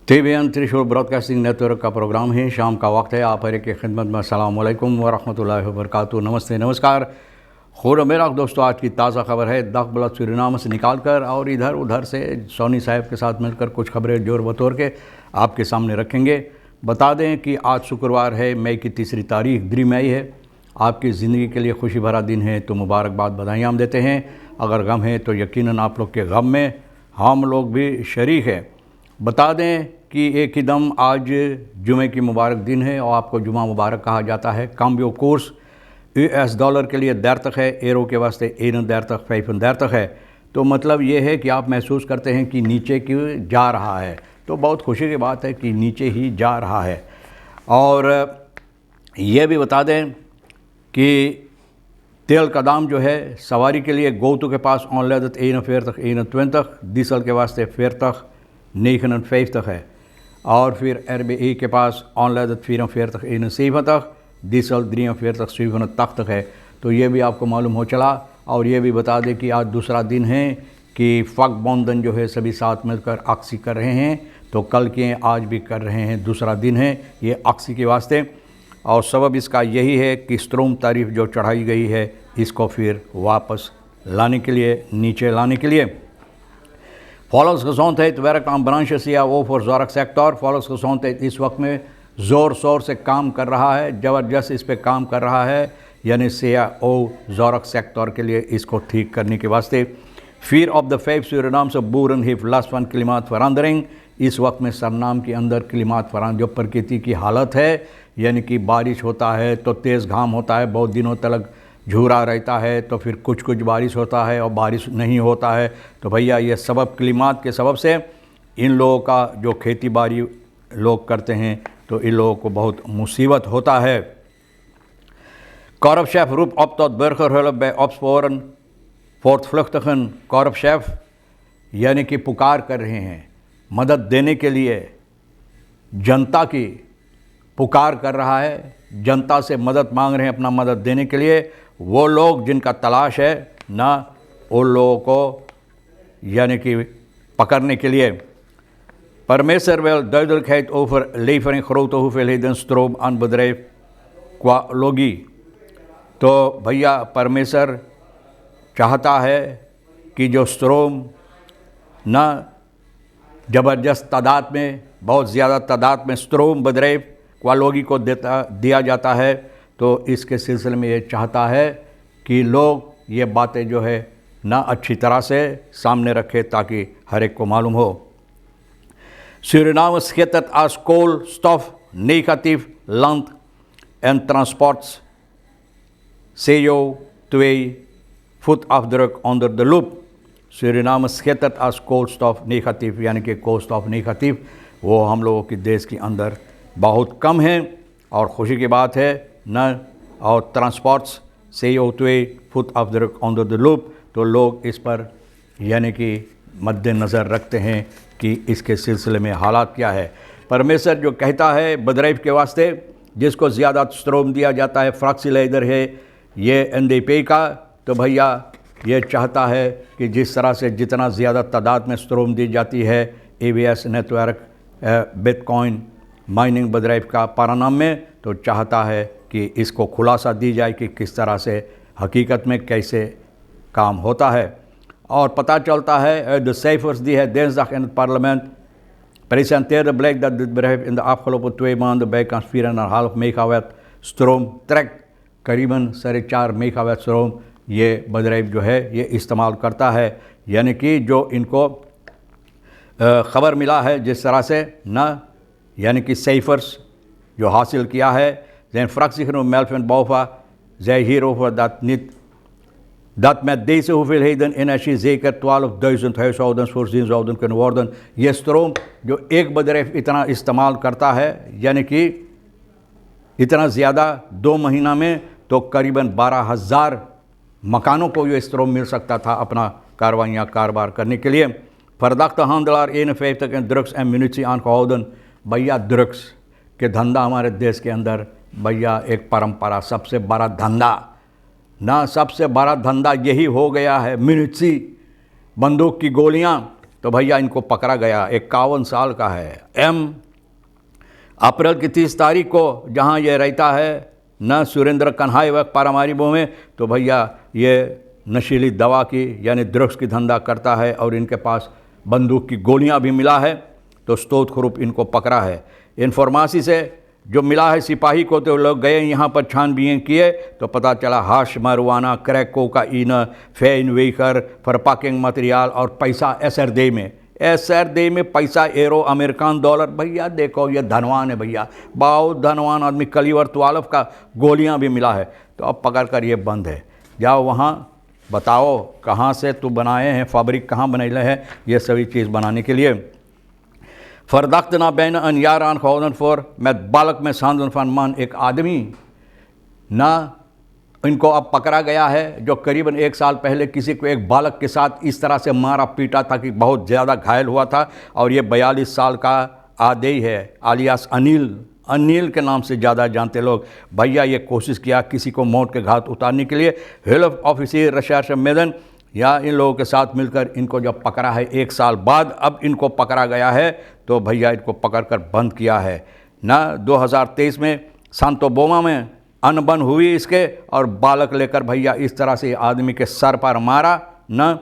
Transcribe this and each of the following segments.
TVN त्रिशूल broadcasting network का programme है। शाम का वक्त है। आप हर एक की खिदमत में अस्सलाम वालेकुम व रहमतुल्लाहि व बरकातुहू। नमस्ते, नमस्कार। खुर मेरा दोस्तों, आज की ताज़ा खबर है दख सूरीनाम से निकाल कर और इधर उधर से सोनी साहब के साथ मिलकर कुछ खबरें जोर बतौर के आपके सामने रखेंगे। बता दें कि आज शुक्रवार है, मई की 3 तारीख 3 मई है। आपकी ज़िंदगी के लिए खुशी भरा दिन है तो मुबारकबाद, बधाइयाँ हम देते हैं। अगर गम है तो यकीनन आप लोग के गम में हम लोग भी शरीक हैं। बता दें कि एक ही दम आज जुमे की मुबारक दिन है और आपको जुमा मुबारक कहा जाता है। काम्बियो कोर्स US डॉलर के लिए देर तक है, एरो के वास्ते एन देर तक 5 देर तक है। तो मतलब ये है कि आप महसूस करते हैं कि नीचे की जा रहा है, तो बहुत खुशी की बात है कि नीचे ही जा रहा है। और ये भी बता दें कि तेल का दाम जो है सवारी के लिए गोतु के पास ऑनलेदत 41 डीजल के वास्ते 49 है। और फिर RBI के पास ऑनलेदत 44 डीजल 43 है। तो ये भी आपको मालूम हो चला। और ये भी बता दें कि आज दूसरा दिन है कि फ़क बॉन्दन जो है सभी साथ मिलकर अक्सी कर रहे हैं। तो कल के आज भी कर रहे हैं, दूसरा दिन है ये अक्सी के वास्ते। और सबब इसका यही है कि स्ट्रोम तारीफ जो चढ़ाई गई है इसको फिर वापस लाने के लिए, नीचे लाने के लिए। Volksgezondheid werkt aan branche CAO voor zorgsector। Volksgezondheid इस वक्त में ज़ोर शोर से काम कर रहा है, ज़बरदस्त इस पे काम कर रहा है, यानी CAO zorg सेक्टर के लिए इसको ठीक करने के वास्ते। Vier op de 5 Surinaamse boeren heeft last van klimaatverandering। इस वक्त में सरनाम के अंदर klimaatverandering जो प्रकृति की हालत है, यानी कि बारिश होता है तो तेज़ घाम होता है, बहुत दिनों तक झूरा रहता है, तो फिर कुछ बारिश होता है और बारिश नहीं होता है। तो भैया ये सबब क्लिमात के सबब से इन लोगों का जो खेती बाड़ी लोग करते हैं तो इन लोगों को बहुत मुसीबत होता है। Korpschef roept op tot burgerhulp bij opsporen voortvluchtigen। Korpschef यानी कि पुकार कर रहे हैं, मदद देने के लिए जनता की पुकार कर रहा है, जनता से मदद मांग रहे हैं अपना मदद देने के लिए। वो लोग जिनका तलाश है ना, उन लोगों को यानी कि पकड़ने के लिए। Permeester wil duidelijkheid over levering grote hoeveelheden stroom aan bedrijf Qualogy। तो भैया परमेश्वर चाहता है कि जो स्ट्रोम ना ज़बरदस्त तादाद में, बहुत ज़्यादा तादाद में स्ट्रोम बदरेव क्वालोगी को दिया जाता है। तो इसके सिलसिले में ये चाहता है कि लोग ये बातें जो है ना अच्छी तरह से सामने रखें ताकि हर एक को मालूम हो। Suriname schittert als koolstof negatief land en transports CO2 voetafdruk onder de loep। Suriname schittert als koolstof negatief, यानी कि कोलस्टॉफ नेगेटिव वो हम लोगों के देश के अंदर बहुत कम है और खुशी की बात है न। और transports CO2 voetafdruk onder de loep, तो लोग इस पर यानी कि मद्देनज़र रखते हैं कि इसके सिलसिले में हालात क्या है। परमेश्वर जो कहता है बदरेफ के वास्ते जिसको ज़्यादा स्ट्रोम दिया जाता है, फ्रॉक्सीलाइजर है ये NDP का, तो भैया ये चाहता है कि जिस तरह से जितना ज़्यादा तादाद में स्ट्रोम दी जाती है ABS नेटवर्क बिटकॉइन माइनिंग बदरेफ का पारानाम में, तो चाहता है कि इसको खुलासा दी जाए कि किस तरह से हकीकत में कैसे काम होता है। और पता चलता है de cijfers die hij dinsdag in het parlement presenteerde blijkt dat dit bedrijf in de afgelopen 2 maanden bijkans 4,5 megawatt stroom trekt। करीबन 4.5 मेगावाट स्ट्रोम ये बदरेफ जो है ये इस्तेमाल करता है। यानी कि जो इनको ख़बर मिला है जिस तरह से ना, यानी कि cijfers जो हासिल किया है, zijn fractiegenoot Melvin Bouva zei hierover dat met deze hoeveelheden energie zeker 12.000 huishoudens voorzien zouden kunnen worden। ये स्ट्रोम जो एक बदरेफ इतना इस्तेमाल करता है, यानी कि इतना ज़्यादा 2 महीना में, तो करीबन 12,000 मकानों को ये स्ट्रोम मिल सकता था अपना कार्रवाइयाँ कारोबार करने के लिए। Verdachte handelaar 51 en drugs en munitie aangehouden। भैया ड्रग्स के धंधा हमारे देश के अंदर भैया एक परंपरा, सबसे बड़ा धंधा ना, सबसे बड़ा धंधा यही हो गया है। मिर्ची, बंदूक की गोलियां तो भैया इनको पकड़ा गया। 51 साल का है एम। अप्रैल की 30 तारीख को जहाँ ये रहता है न सुरेंद्र कन्हाई वक्त पारामारीबो में, तो भैया ये नशीली दवा की यानी ड्रग्स की धंधा करता है और इनके पास बंदूक की गोलियां भी मिला है। तो स्टोत खरूप इनको पकड़ा है। इन्फॉर्मेशन से जो मिला है सिपाही को, तो लोग गए यहाँ पर छानबीन किए तो पता चला हाश मरवाना, क्रैक कोकाइन, फेन वेकर, फरपाकिंग मटेरियल और पैसा एसरदे में पैसा एरो अमेरिकन डॉलर। भैया देखो ये धनवान है भैया, बहुत धनवान आदमी। कलीवर 12 का गोलियां भी मिला है। तो अब पकड़ कर ये बंद है। जाओ वहाँ बताओ कहाँ से तू बनाए हैं, फैब्रिक कहाँ बनैले है ये सभी चीज़ बनाने के लिए। फरदख्त ना बैन अन यारान खौदन फोर मैं बालक में सांदन फनमान, एक आदमी ना इनको अब पकड़ा गया है जो करीबन 1 साल पहले किसी को एक बालक के साथ इस तरह से मारा पीटा था कि बहुत ज़्यादा घायल हुआ था। और ये 42 साल का आदेई है, आलियास अनिल के नाम से ज़्यादा जानते लोग। भैया ये कोशिश किया किसी को मौत के घाट उतारने के लिए। हेल्थ ऑफिसर रशार्श मेदन या इन लोगों के साथ मिलकर इनको जब पकड़ा है 1 साल बाद, अब इनको पकड़ा गया है। तो भैया इनको पकड़कर बंद किया है ना। 2023 में सांतोबोमा में अनबन हुई इसके, और बालक लेकर भैया इस तरह से आदमी के सर पर मारा न।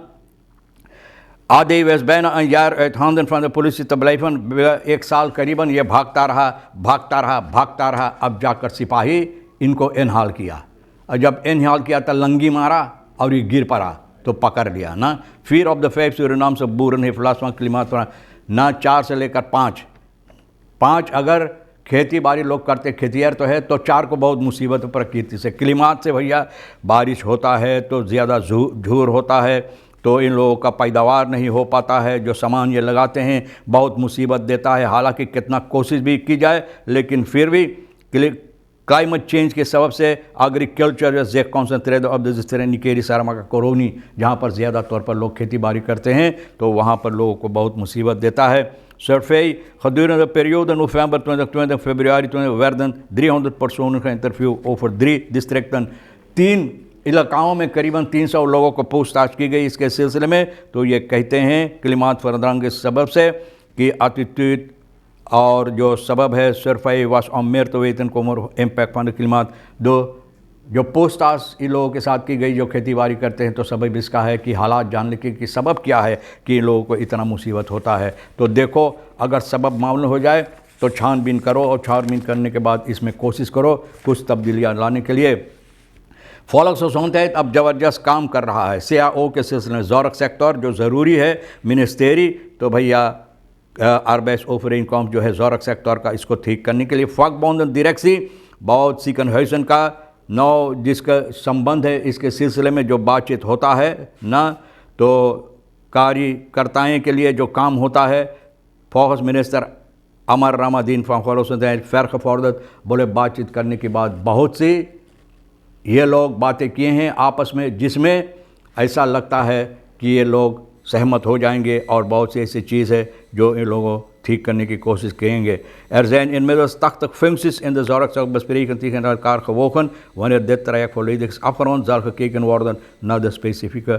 आदे वेस्ट बैन यार थानदन फ्रॉम द पुलिस तबलाइफन 1 साल करीबन ये भागता रहा। अब जाकर सिपाही इनको इनहाल किया, और जब इनहाल किया तो लंगी मारा और ये गिर पड़ा तो पकड़ लिया ना। फिर ऑफ द फेब सूर्यनाम से बूरन हिफलासमा क्लिमात ना 4 से लेकर 5 अगर खेती बाड़ी लोग करते, खेतियर तो है, तो 4 को बहुत मुसीबत प्रकृति से। क्लिमात से भैया बारिश होता है तो ज़्यादा झूर होता है, तो इन लोगों का पैदावार नहीं हो पाता है। जो सामान ये लगाते हैं बहुत मुसीबत देता है। हालांकि कितना कोशिश भी की जाए लेकिन फिर भी क्लाइमेट चेंज के सबब से एग्रीकल्चर जे कॉन्सेंट्रेट ऑफ द निकेरी सारमा का कोरोनी, जहाँ पर ज़्यादा तौर पर लोग खेती बाड़ी करते हैं, तो वहाँ पर लोगों को बहुत मुसीबत देता है। Survey gedurende de periode november 2020 februari 2020 werden 300 personen geïnterviewd over 3 districten। 3 इलाकाओं में करीबन 300 लोगों को पूछताछ की गई इसके सिलसिले में। तो ये कहते हैं क्लिमात फरदांग के सबब से कि एटीट्यूड और जो सबब है सर्फाई वास अमेर तो वेतन कोमर इम्पैक्ट फंड क्लिमात दो जो पूछताछ इन लोगों के साथ की गई जो खेती बाड़ी करते हैं, तो सबब इसका है कि हालात जानने की सबब क्या है कि इन लोगों को इतना मुसीबत होता है। तो देखो अगर सबब मालूम हो जाए तो छानबीन करो, और छानबीन करने के बाद इसमें कोशिश करो कुछ तब्दीलियाँ लाने के लिए। फॉलोक सोसाइटी है अब ज़बरदस्त काम कर रहा है CAO के सिलसिले में। जोरक सेक्टर जो ज़रूरी है मिनिस्टेरी, तो भैया आरबेस ओफर इनकम जो है जोरक सेक्टर का, इसको ठीक करने के लिए फक बॉन्डन डायरेक्सी बहुत सी कन्वर्सन का नौ जिसका संबंध है इसके सिलसिले में जो बातचीत होता है ना, तो कार्यकर्ताएँ के लिए जो काम होता है। फोकस मिनिस्टर अमर रामादीन फ़र्क फौरदत बोले बातचीत करने के बाद बहुत सी ये लोग बातें किए हैं आपस में, जिसमें ऐसा लगता है कि ये लोग सहमत हो जाएंगे और बहुत सी ऐसी चीज़ है जो इन लोगों ठीक करने की कोशिश करेंगे। एरजैन inmiddels 80 functies in de zorg zou bespreken tegen elkaar gewogen wanneer dit traject volledig is afgerond zal gekeken worden naar de specifieke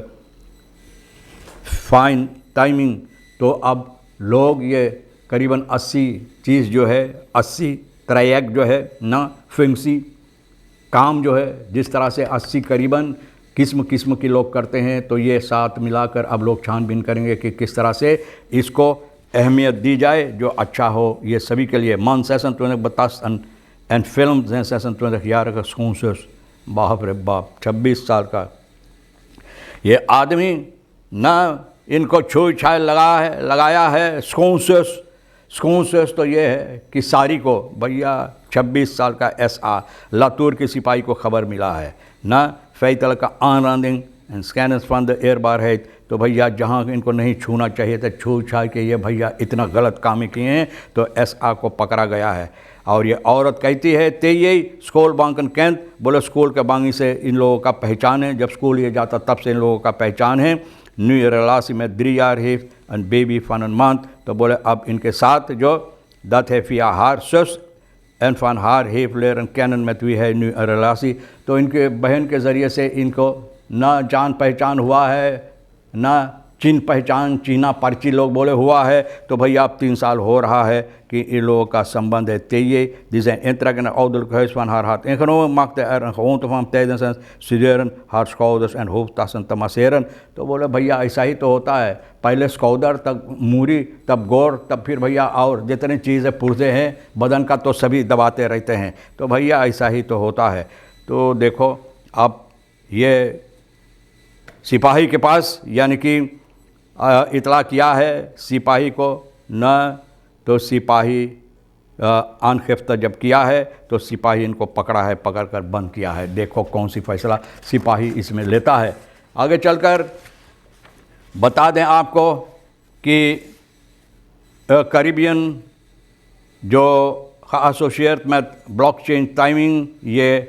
fine timing. तो अब लोग ये करीबन 80 चीज़ जो है 80 ट्रैक जो है ना फिंसी काम जो है जिस तरह से 80 करीबन किस्म की लोग करते हैं, तो ये साथ मिलाकर अब लोग छानबीन करेंगे कि किस तरह से इसको अहमियत दी जाए जो अच्छा हो ये सभी के लिए। मान सेशन 20 एंड फिल्म सेशन 2011 का स्कूंसस, बाप रे बाप 26 साल का ये आदमी ना इनको छुई छाई लगाया है। स्कूंसस तो ये है कि सारी को भैया 26 साल का SA लातूर के सिपाही को खबर मिला है ना। फैतल का आनंदिंग and scanners from the air bar है, तो भैया जहाँ इनको नहीं छूना चाहिए था छू छा के ये भैया इतना गलत काम किए हैं, तो SA को पकड़ा गया है। और ये औरत कहती है यही स्कूल बांकन कैंत बोले स्कूल के बांगी से इन लोगों का पहचान है, जब स्कूल ये जाता तब से इन लोगों का पहचान है। न्यू रिलासी में 3 यार हिफ एंड बेबी फन मंथ, तो बोले अब इनके साथ जो दत है फिया हार सस एंड फन हार हिफ लेर एंड कैनन में भी है न्यू रिलासी। तो इनके बहन के ज़रिए से इनको ना जान पहचान हुआ है ना चिन्ह पहचान चीना पर्ची लोग बोले हुआ है, तो भैया अब 3 साल हो रहा है कि इन लोगों का संबंध है तेये दिसे इंत्रगन औदुल कहसवान हर हाथ इखनो मांगते हों तो हम तेजन सिदेरन हर स्कौदस एंड होप तासन तमासेरन। तो बोले भैया ऐसा ही तो होता है, पहले स्कौदर तब मूरी तब गौर तब फिर भैया और जितनी चीज़ें पुर्जे हैं बदन का तो सभी दबाते रहते हैं। तो भैया ऐसा ही तो होता है। तो देखो अब ये सिपाही के पास यानी कि इतला किया है सिपाही को, न तो सिपाही अनखिफ्ता जब किया है तो सिपाही इनको पकड़ा है, पकड़ कर बंद किया है। देखो कौन सी फैसला सिपाही इसमें लेता है। आगे चलकर बता दें आपको कि कैरिबियन जो एसोसिएट में ब्लॉकचेन टाइमिंग ये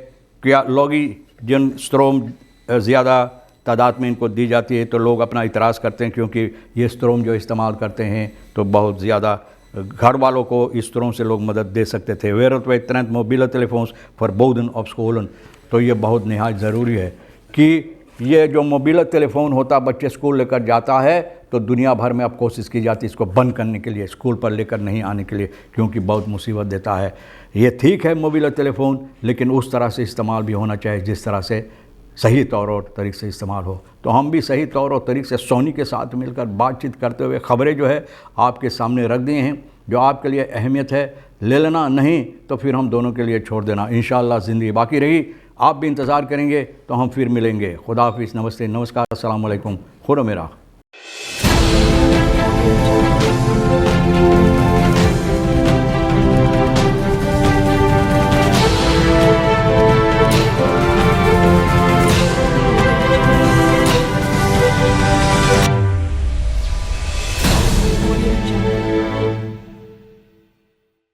क्या लोगी जिन स्ट्रोम ज़्यादा तादाद में इनको दी जाती है तो लोग अपना इतराज़ करते हैं, क्योंकि ये स्ट्रोम जो इस्तेमाल करते हैं तो बहुत ज़्यादा घर वालों को इस स्ट्रोम से लोग मदद दे सकते थे। वेरत वे तरह मोबाइल टेलीफोन्स फॉर बोधन ऑफ स्कूलन। तो ये बहुत नहायत ज़रूरी है कि ये जो मोबाइल टेलीफोन होता बच्चे स्कूल लेकर जाता है तो दुनिया भर में अब कोशिश की जाती है इसको बंद करने के लिए, स्कूल पर लेकर नहीं आने के लिए, क्योंकि बहुत मुसीबत देता है। ये ठीक है मोबाइल टेलीफोन, लेकिन उस तरह से इस्तेमाल भी होना चाहिए जिस तरह से सही तौर और तरीक़े से इस्तेमाल हो। तो हम भी सही तौर और तरीक़े से सोनी के साथ मिलकर बातचीत करते हुए ख़बरें जो है आपके सामने रख दिए हैं, जो आपके लिए अहमियत है ले लेना, नहीं तो फिर हम दोनों के लिए छोड़ देना। इंशाअल्लाह ज़िंदगी बाकी रही, आप भी इंतज़ार करेंगे तो हम फिर मिलेंगे। खुदा हाफिज़, नमस्ते, नमस्कार, अस्सलाम वालेकुम, खुदा मेरा।